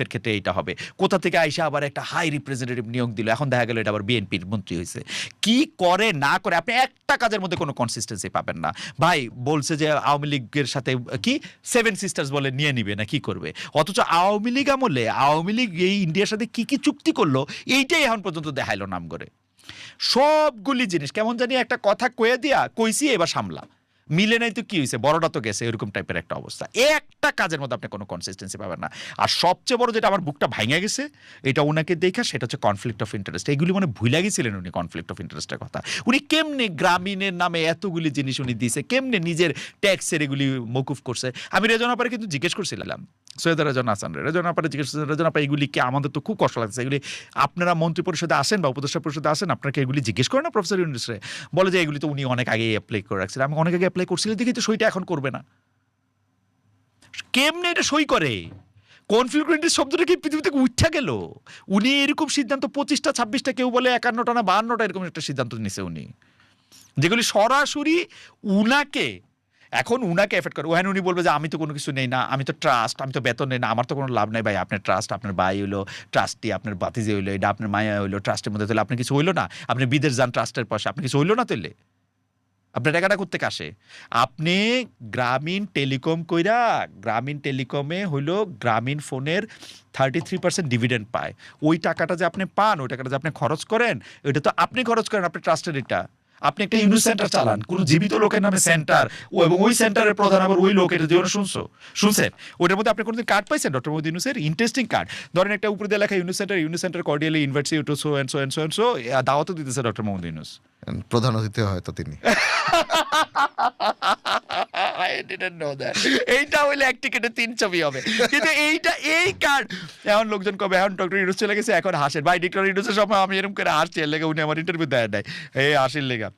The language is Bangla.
এর ক্ষেত্রে এইটা হবে, কোথা থেকে আইসা আবার একটা হাই রিপ্রেজেন্টেটিভ নিয়োগ দিল, এখন দেখা গেল এটা আবার বিএনপির মন্ত্রী হয়েছে। কি করে না করে আপনি একটা কাজের মধ্যে কোনো কনসিস্টেন্সি পাবেন না। ভাই বলছে যে আওয়ামী লীগের সাথে কি সেভেন সিস্টার্স বলে নিয়ে নিবে না কি করবে, অথচ আওয়ামী লীগ আমলে আওয়ামী লীগ এই ইন্ডিয়ার সাথে কি কি চুক্তি করলো এইটাই এখন পর্যন্ত দেখাইলো নাম করে। সবগুলি জিনিস কেমন জানি একটা কথা কয়ে দিয়া কইছি এবার সামলা, মিলে নাই তো কি হয়েছে, বড়টা তো গেছে, এরকম টাইপের একটা অবস্থা। একটা কাজের মধ্যে আপনি কোনো কনসিস্টেন্সি পাবেন না। আর সবচেয়ে বড় যেটা আমার বুকটা ভাঙে গেছে এটা ওনাকে দেখা, সেটা হচ্ছে কনফ্লিক্ট অফ ইন্টারেস্ট। এইগুলি মানে ভুলে গেছিলেন উনি কনফ্লিক্ট অফ ইন্টারেস্টের কথা। উনি কেমনে গ্রামীণের নামে এতগুলি জিনিস উনি দিছে, কেমনে নিজের ট্যাক্সের এগুলি মকুফ করছে। আমি রেজন আপারে কিন্তু জিজ্ঞেস করছিলাম, সৈয়দ রেজন হাসান রেজন আপারে জিজ্ঞেস করছিলাম, রেজন আপা এগুলি কি, আমাদের তো খুব কষ্ট লাগছে এগুলি, আপনারা মন্ত্রী পরিষদে আসেন বা উপদেষ্টা পরিষদে আসেন, আপনাকে এগুলি জিজ্ঞেস করেন না প্রফেসর ইউনূসরে? বলে যে এগুলি তো উনি অনেক আগে অ্যাপ্লাই করে রাখছিলেন। আমি অনেক আগে অ্যাপ্লাই করছিলেন দেখি তো সইটা এখন করবে না। কেমনে এটা সই করে? কনফ্লিক্ট শব্দটা কি পৃথিবী থেকে উঠা গেল? উনি এরকম সিদ্ধান্ত 25টা 26টা, কেউ বলে 51টা না 52টা, এরকম একটা সিদ্ধান্ত নিছে উনি, যেগুলি সরাসরি উনাকে এখন উনাকে এফেক্ট করে। ওখানে উনি বলবে যে আমি তো কোনো কিছু নেই না, আমি তো ট্রাস্ট, আমি তো বেতন নেই না, আমার তো কোনো লাভ নেই। ভাই আপনার ট্রাস্ট, আপনার ভাই হইলো ট্রাস্টি, আপনার বাতিজে হইলো, এটা আপনার মায়া হইলো ট্রাস্টের মধ্যে, তাহলে আপনার কিছু হইলো না? আপনি বিদেশ যান ট্রাস্টের পয়সা, আপনি কিছু হইলো না? তাহলে আপনার টাকাটা করতে কাশে। আপনি গ্রামীণ টেলিকম কইরা, গ্রামীণ টেলিকমে হইলো গ্রামীণ ফোনের 33% ডিভিডেন্ড পায়। ওই টাকাটা যে আপনি পান, ওই টাকাটা যে আপনি খরচ করেন, ওইটা তো আপনি খরচ করেন, আপনি ট্রাস্টের এটা। আপনি একটা ইউনিট সেন্টার চালান, কোন জীবিত লোকের নামে সেন্টার, ও এবং ওই সেন্টারের প্রধান আবার ওই লোক, এটা জীবনে শুনছেন? ওইটার মধ্যে আপনি কোনোদিন কার্ড পাইছেন ডক্টর মোহাম্মদ ইউনূসের? Interesting card. ধরেন একটা উপরে দিয়ে লেখা unit centre cordially invites you to so and so and so and so, দাওয়াতও দিতেছে ডক্টর মোহাম্মদ ইউনূস। প্রধান অতিথি হয়তো তিনি। I didn't know that. এইটা হইলে এক টিকেটে 3 ছবি হবে, কিন্তু এইটা এই কার্ড এখন লোকজন কবে এখন ডক্টর ইউনূস চলে গেছে, এখন হাসেন। ভাই ডক্টর ইউনূসের সময় আমি এরকম করে হাসছি, এর লেগে উনি আমার ইন্টারভিউ দেয় নাই, এই হাসির লেগা।